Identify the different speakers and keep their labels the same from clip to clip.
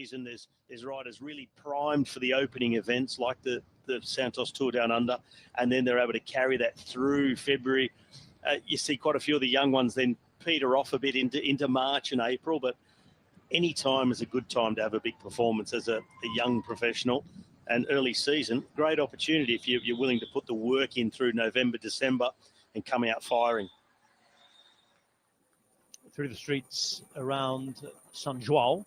Speaker 1: season, there's riders really primed for the opening events like the Santos Tour Down Under, and then they're able to carry that through February. You see quite a few of the young ones then peter off a bit into March and April, but any time is a good time to have a big performance as a young professional. And early season, great opportunity if you're willing to put the work in through November, December, and come out firing.
Speaker 2: Through the streets around San João.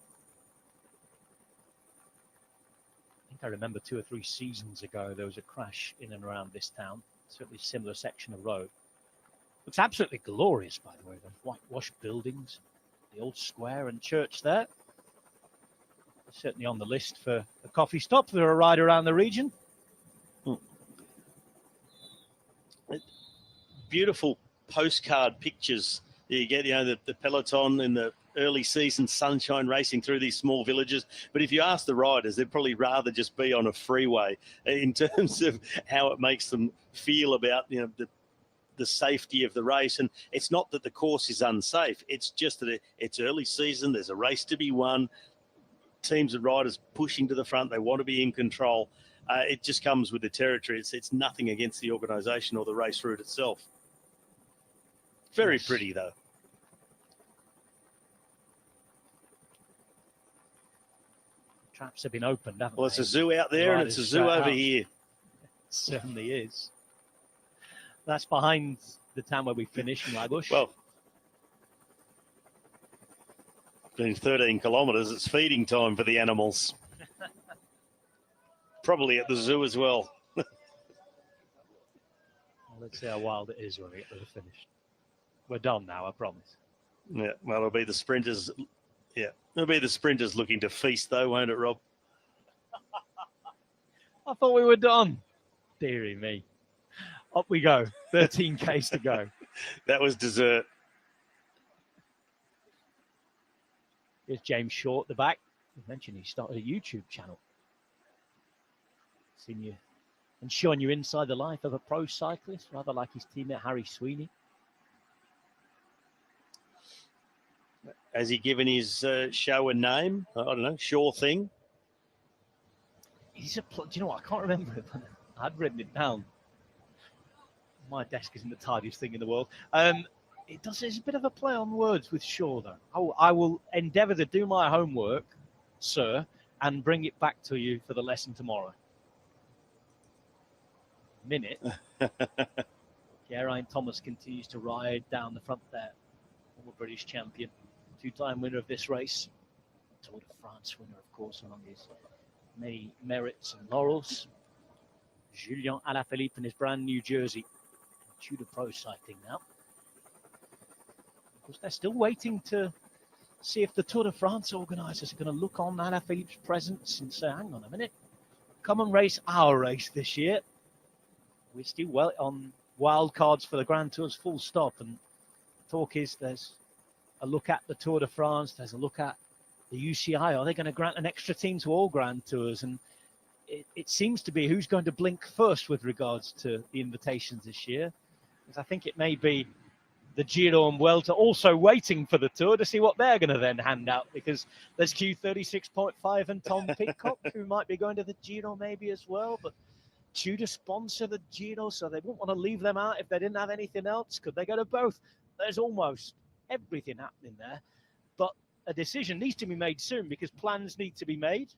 Speaker 2: I think I remember 2 or 3 seasons ago there was a crash in and around this town. Certainly a similar section of road. Looks absolutely glorious, by the way. The whitewashed buildings, the old square and church there. Certainly on the list for a coffee stop for a ride around the region.
Speaker 1: Beautiful postcard pictures. You get, the peloton in the early season sunshine racing through these small villages. But if you ask the riders, they'd probably rather just be on a freeway in terms of how it makes them feel about, the safety of the race. And it's not that the course is unsafe. It's just that it's early season. There's a race to be won. Teams and riders pushing to the front. They want to be in control. It just comes with the territory. It's nothing against the organisation or the race route itself. Very pretty, though.
Speaker 2: Traps have been opened, haven't they?
Speaker 1: Well, it's a zoo out there and it's a zoo over here.
Speaker 2: It certainly is. That's behind the town where we finished in Lagos.
Speaker 1: Well, been 13 kilometres. It's feeding time for the animals. Probably at the zoo as well.
Speaker 2: Let's see how wild it is when we get to the finish. We're done now, I promise.
Speaker 1: Yeah, well, it'll be the sprinters. Yeah, it'll be the sprinters looking to feast, though, won't it, Rob?
Speaker 2: I thought we were done. Deary me. Up we go. 13 Ks to go.
Speaker 1: That was dessert.
Speaker 2: Here's James Shaw at the back. You mentioned he started a YouTube channel. Seen you and showing you inside the life of a pro cyclist, rather like his teammate Harry Sweeney.
Speaker 1: Has he given his show a name? I don't know, Sure Thing?
Speaker 2: Do you know what? I can't remember it, but I'd written it down. My desk isn't the tidiest thing in the world. It's a bit of a play on words with Shaw, though. I will endeavour to do my homework, sir, and bring it back to you for the lesson tomorrow. Minute. Geraint Thomas continues to ride down the front there. Former British champion, 2-time winner of this race. Tour de France winner, of course, among his many merits and laurels. Julien Alaphilippe in his brand new jersey. Tudor Pro cycling now. Of course, they're still waiting to see if the Tour de France organisers are going to look on Alaphilippe's presence and say, hang on a minute, come and race our race this year. We're still well on wild cards for the Grand Tours, full stop. And talk is there's a look at the Tour de France, there's a look at the UCI. Are they going to grant an extra team to all Grand Tours? And it seems to be who's going to blink first with regards to the invitations this year. Because I think it may be the Giro and Vuelta also waiting for the Tour to see what they're going to then hand out. Because there's Q36.5 and Tom Pidcock, who might be going to the Giro maybe as well. But Tudor sponsor the Giro, so they wouldn't want to leave them out if they didn't have anything else. Could they go to both? There's almost everything happening there. But a decision needs to be made soon because plans need to be made.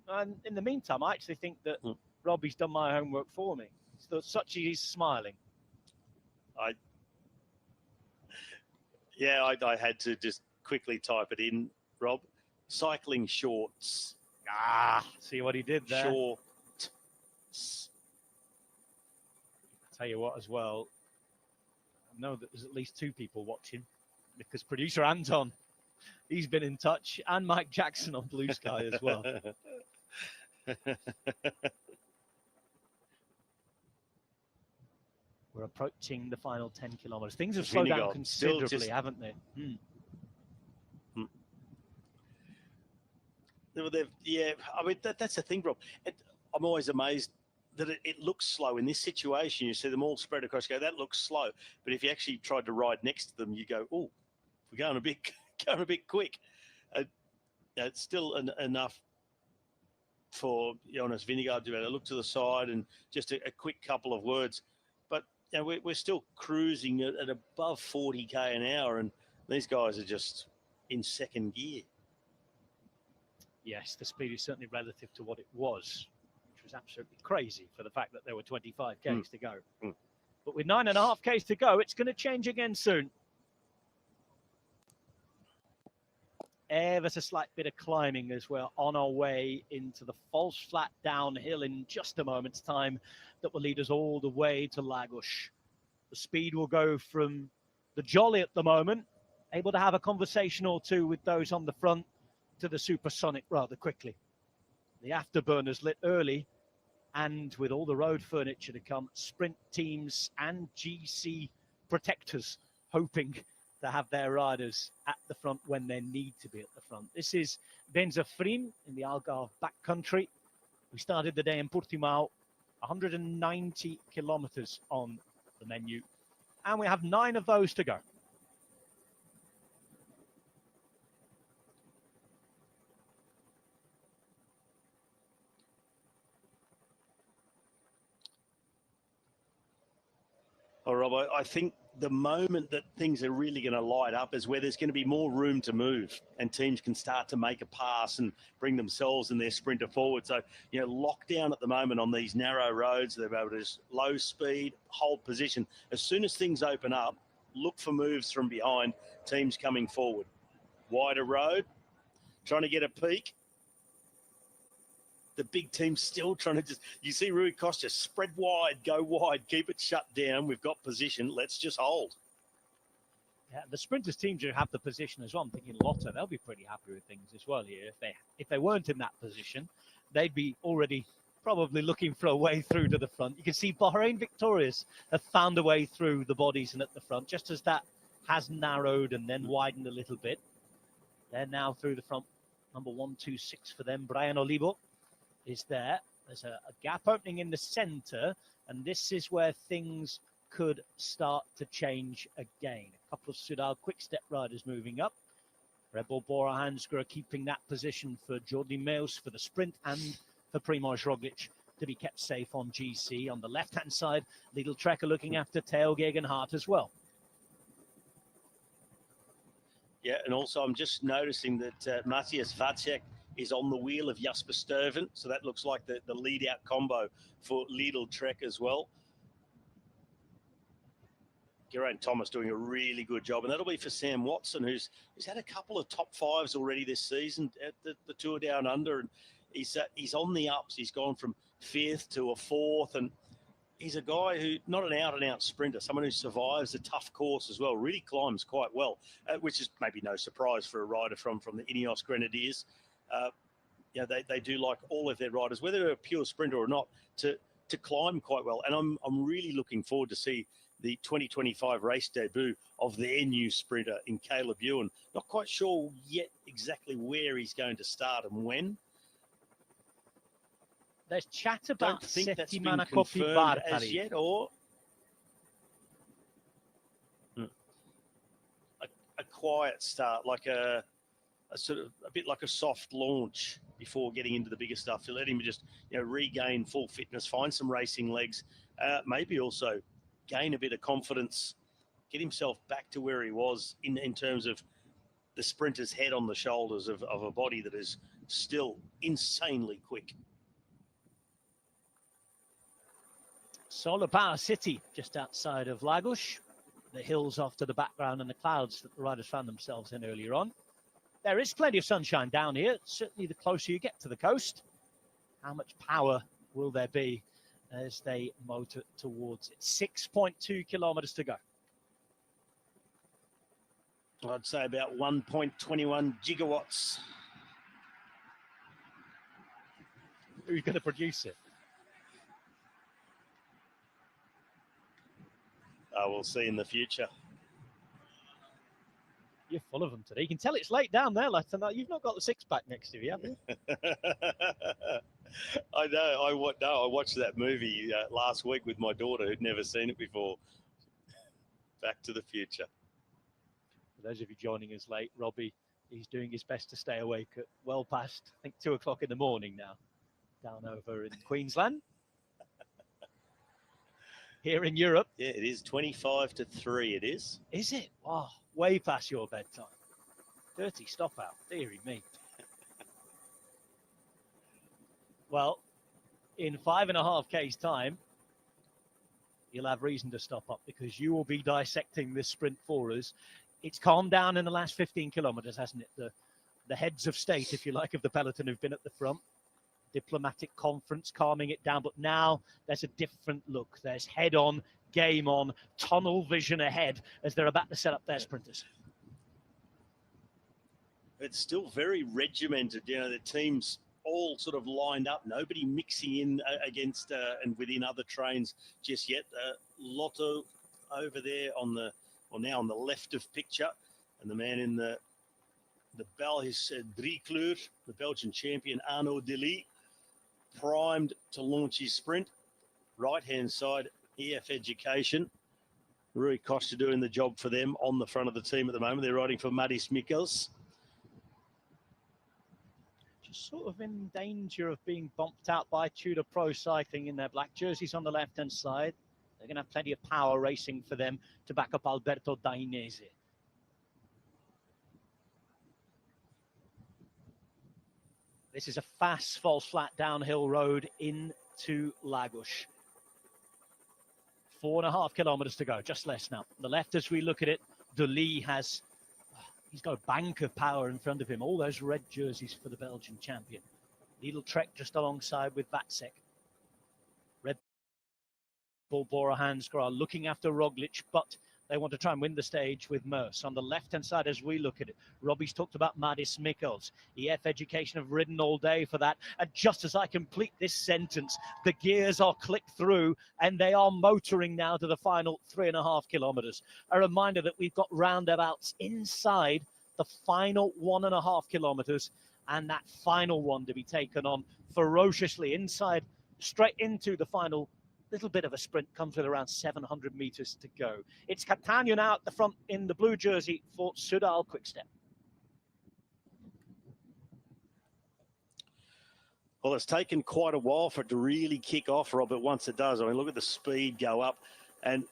Speaker 2: And in the meantime, I actually think that Robbie's done my homework for me. So such he's smiling.
Speaker 1: I had to just quickly type it in, Rob. Cycling shorts.
Speaker 2: See what he did there.
Speaker 1: Shorts.
Speaker 2: Tell you what, as well, I know that there's at least 2 people watching because producer Anton, he's been in touch, and Mike Jackson on Blue Sky as well. We're approaching the final 10 kilometres. Things have slowed down considerably, haven't they?
Speaker 1: Yeah, I mean, that's the thing, Rob. I'm always amazed that it looks slow in this situation. You see them all spread across, that looks slow. But if you actually tried to ride next to them, you go, oh, we're going a bit quick. It's still enough for Jonas Vingegaard to be able to look to the side and just a quick couple of words. But you know, we're still cruising at above 40k an hour, and these guys are just in second gear.
Speaker 2: Yes, the speed is certainly relative to what it was, which was absolutely crazy for the fact that there were 25k's to go. But with 9.5k's to go, it's going to change again soon. Ever so slight bit of climbing as we're on our way into the false flat downhill in just a moment's time that will lead us all the way to Lagos. The speed will go from the jolly at the moment, able to have a conversation or two with those on the front, to the supersonic rather quickly. The afterburners lit early, and with all the road furniture to come, sprint teams and GC protectors hoping to have their riders at the front when they need to be at the front. This is Benzafrim in the Algarve backcountry. We started the day in Portimao, 190 kilometers on the menu, and we have 9 of those to go.
Speaker 1: All right, I think the moment that things are really going to light up is where there's going to be more room to move and teams can start to make a pass and bring themselves and their sprinter forward. So, you know, lockdown at the moment on these narrow roads, they're able to just low speed, hold position. As soon as things open up, look for moves from behind, teams coming forward. Wider road, trying to get a peak. The big team's still trying to just, you see Rui Costa, spread wide, go wide, keep it shut down. We've got position. Let's just hold.
Speaker 2: Yeah, the sprinters team do have the position as well. I'm thinking Lotte, they'll be pretty happy with things as well here. If they weren't in that position, they'd be already probably looking for a way through to the front. You can see Bahrain Victorious have found a way through the bodies and at the front, just as that has narrowed and then widened a little bit. They're now through the front. Number 126 for them, Brian Olivo, is there. There's a gap opening in the center, and this is where things could start to change again. A couple of Sudal quick-step riders moving up. Rebel Bora Hansgrohe keeping that position for Jordi Meus for the sprint and for Primož Roglic to be kept safe on GC. On the left-hand side, Lidl Trekker looking after Theo Gegenhardt as well.
Speaker 1: Yeah, and also I'm just noticing that Matthias Vacek is on the wheel of Jasper Stuyven. So that looks like the lead-out combo for Lidl Trek as well. Geraint Thomas doing a really good job. And that'll be for Sam Watson, who's had a couple of top fives already this season at the Tour Down Under. And he's on the ups. He's gone from 5th to a 4th. And he's a guy who, not an out-and-out sprinter, someone who survives a tough course as well, really climbs quite well, which is maybe no surprise for a rider from the Ineos Grenadiers. You know, they do like all of their riders, whether they're a pure sprinter or not, to climb quite well. And I'm really looking forward to see the 2025 race debut of their new sprinter in Caleb Ewan. Not quite sure yet exactly where he's going to start and when.
Speaker 2: There's chat about
Speaker 1: Don't think that's been
Speaker 2: Settimana
Speaker 1: confirmed
Speaker 2: Coppi
Speaker 1: as
Speaker 2: Bartali.
Speaker 1: yet, or a quiet start, like a sort of a bit like a soft launch before getting into the bigger stuff, to let him just, you know, regain full fitness, find some racing legs, maybe also gain a bit of confidence, get himself back to where he was in terms of the sprinter's head on the shoulders of a body that is still insanely quick.
Speaker 2: Solar Power City, just outside of Lagos. The hills off to the background and the clouds that the riders found themselves in earlier on. There is plenty of sunshine down here, certainly the closer you get to the coast. How much power will there be as they motor towards it? 6.2 kilometers to go.
Speaker 1: I'd say about 1.21 gigawatts.
Speaker 2: Who's going to produce it?
Speaker 1: We'll see in the future.
Speaker 2: You're full of them today. You can tell it's late down there, Latin. You've not got the six-pack next to you, have you?
Speaker 1: I know. I watched that movie last week with my daughter who'd never seen it before. Back to the Future.
Speaker 2: For those of you joining us late, Robbie, he's doing his best to stay awake at well past, I think, 2 o'clock in the morning now. down over in Queensland. Here in Europe.
Speaker 1: Yeah, it is 25-3, it is.
Speaker 2: Is it? Oh, way past your bedtime. Dirty stop out, dearie me. Well, in 5.5 K's time, you'll have reason to stop up because you will be dissecting this sprint for us. It's calmed down in the last 15 kilometers, hasn't it? The heads of state, if you like, of the peloton who've been at the front. Diplomatic conference calming it down, but now there's a different look. There's head on, game on, tunnel vision ahead as they're about to set up their sprinters.
Speaker 1: It's still very regimented. You know, the teams all sort of lined up, nobody mixing in against and within other trains just yet. Lotto over there now on the left of picture, and the man in the Belgisch driekleur, the Belgian champion Arnaud Delis, primed to launch his sprint. Right-hand side, EF Education. Rui Costa doing the job for them on the front of the team at the moment. They're riding for Madis Mikkels.
Speaker 2: Just sort of in danger of being bumped out by Tudor Pro Cycling in their black jerseys on the left-hand side. They're going to have plenty of power racing for them to back up Alberto Dainese. This is a fast, false flat downhill road into Lagos. 4.5 kilometers to go, just less now. The left, as we look at it, Delis he's got a bank of power in front of him. All those red jerseys for the Belgian champion. Lidl Trek just alongside with Vatsek. Red Bull Bora Hansgrohe looking after Roglic, but they want to try and win the stage with Merce. On the left-hand side, as we look at it, Robbie's talked about Madis Mikkels. EF Education have ridden all day for that. And just as I complete this sentence, the gears are clicked through and they are motoring now to the final 3.5 kilometers. A reminder that we've got roundabouts inside the final 1.5 kilometers, and that final one to be taken on ferociously inside, straight into the final little bit of a sprint, comes with around 700 meters to go. It's Catania now at the front in the blue jersey for Soudal Quickstep.
Speaker 1: Well, it's taken quite a while for it to really kick off, Robert, once it does. I mean, look at the speed go up. And,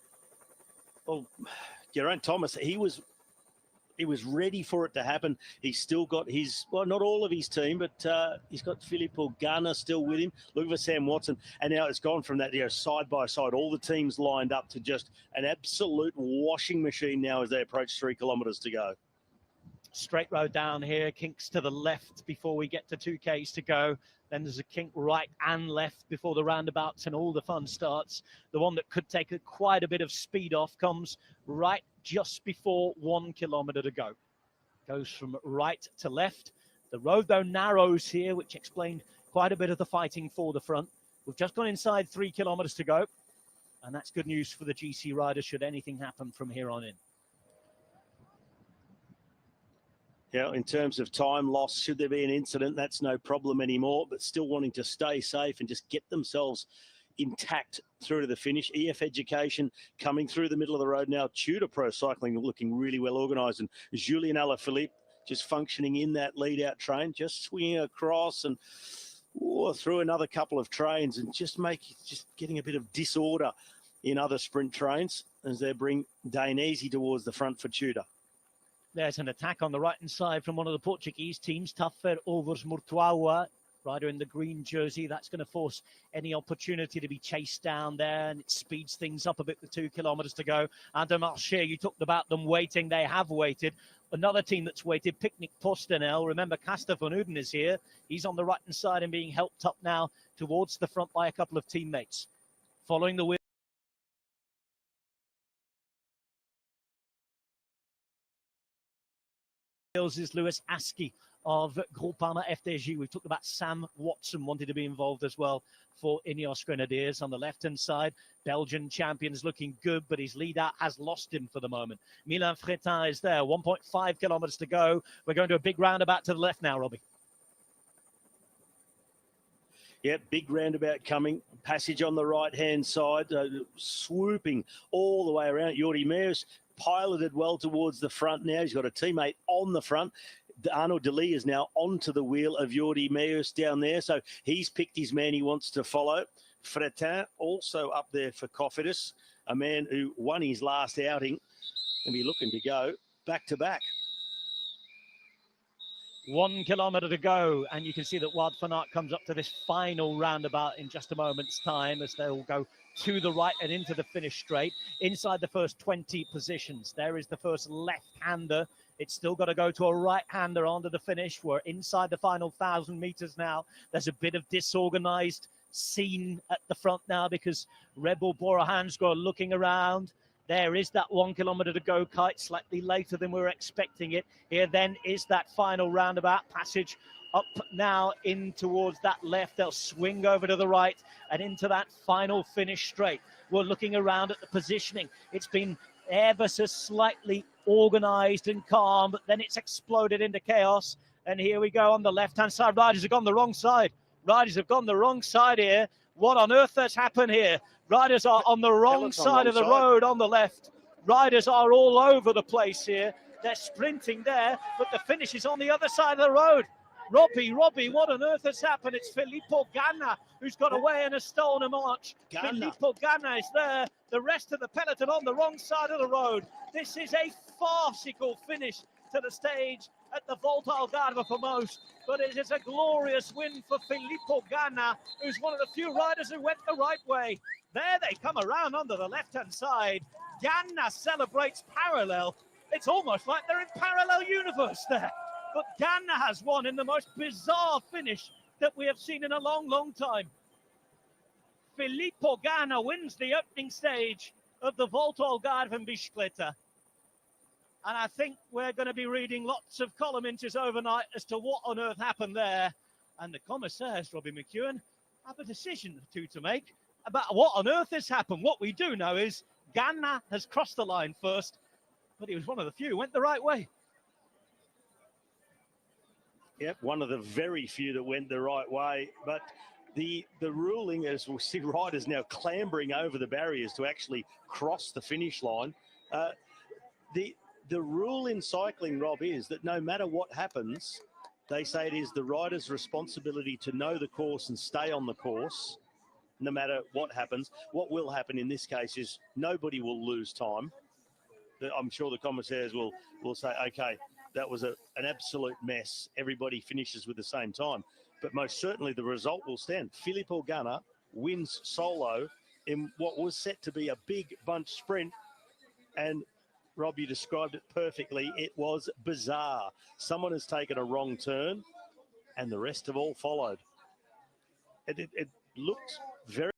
Speaker 1: well, Geraint Thomas, he was ready for it to happen. He's still got his, well, not all of his team, but he's got Filippo Ganna still with him. Look for Sam Watson. And now it's gone from that, side by side, all the teams lined up to just an absolute washing machine now as they approach 3 kilometers to go.
Speaker 2: Straight road down here, kinks to the left before we get to 2 Ks to go. Then there's a kink right and left before the roundabouts and all the fun starts. The one that could take quite a bit of speed off comes right just before 1 kilometer to go. Goes from right to left. The road, though, narrows here, which explained quite a bit of the fighting for the front. We've just gone inside 3 kilometers to go. And that's good news for the GC riders should anything happen from here on in.
Speaker 1: Yeah, in terms of time loss, should there be an incident, that's no problem anymore, but still wanting to stay safe and just get themselves intact through to the finish. EF Education coming through the middle of the road now. Tudor Pro Cycling looking really well organised, and Julien Alaphilippe just functioning in that lead-out train, just swinging across and through another couple of trains and just getting a bit of disorder in other sprint trains as they bring Dainese towards the front for Tudor.
Speaker 2: There's an attack on the right-hand side from one of the Portuguese teams, Tafer Overs Murtuawa, rider in the green jersey. That's going to force any opportunity to be chased down there, and it speeds things up a bit with 2 kilometers to go. Andermatt, you talked about them waiting. They have waited. Another team that's waited, Picnic Postenel. Remember, Castor van Uden is here. He's on the right-hand side and being helped up now towards the front by a couple of teammates. Following the wheel is Lewis Askey of Groupama FDG. We talked about Sam Watson wanted to be involved as well for Ineos Grenadiers. On the left-hand side, Belgian champions looking good, but his leader has lost him for the moment. Milan Fretin is there, 1.5 kilometers to go. We're going to a big roundabout to the left now, Robbie.
Speaker 1: Yeah, big roundabout coming. Passage on the right-hand side, swooping all the way around. Jordi Mears piloted well towards the front now. He's got a teammate on the front. Arnaud Delis is now onto the wheel of Jordi Meus down there. So he's picked his man he wants to follow. Fretin also up there for Cofidis, a man who won his last outing and be looking to go back to back.
Speaker 2: 1 kilometre to go, and you can see that Wout van Aert comes up to this final roundabout in just a moment's time as they'll go to the right and into the finish straight. Inside the first 20 positions, there is the first left-hander. It's still got to go to a right-hander onto the finish. We're inside the final 1,000 metres now. There's a bit of disorganised scene at the front now because Red Bull Bora Hansgrohe looking around. There is that 1 kilometre to go, Kite, slightly later than we were expecting it. Here then is that final roundabout passage up now in towards that left. They'll swing over to the right and into that final finish straight. We're looking around at the positioning. It's been ever so slightly organised and calm, but then it's exploded into chaos. And here we go on the left-hand side. Riders have gone the wrong side. Riders have gone the wrong side here. What on earth has happened here? Riders are on the wrong side of the road on the left. Riders are all over the place here. They're sprinting there, but the finish is on the other side of the road. Robbie, what on earth has happened? It's Filippo Ganna who's got away and has stolen a march. Filippo Ganna is there. The rest of the peloton on the wrong side of the road. This is a farcical finish to the stage at the Volta al Garve for most, but it is a glorious win for Filippo Ganna, who's one of the few riders who went the right way. There they come around onto the left-hand side. Ganna celebrates parallel. It's almost like they're in parallel universe there. But Ganna has won in the most bizarre finish that we have seen in a long, long time. Filippo Ganna wins the opening stage of the Volta al Garve in Bicicleta. And I think we're going to be reading lots of column inches overnight as to what on earth happened there. And the commissaires, Robbie McEwen, have a decision or two to make about what on earth has happened. What we do know is Ganna has crossed the line first, but he was one of the few who went the right way.
Speaker 1: Yep, one of the very few that went the right way. But the ruling is we'll see riders now clambering over the barriers to actually cross the finish line. The rule in cycling, Rob, is that no matter what happens, they say it is the rider's responsibility to know the course and stay on the course, no matter what happens. What will happen in this case is nobody will lose time. I'm sure the commissaires will say, okay, that was an absolute mess. Everybody finishes with the same time. But most certainly the result will stand. Filippo Ganna wins solo in what was set to be a big bunch sprint. And Rob, you described it perfectly. It was bizarre. Someone has taken a wrong turn and the rest have all followed. It looked very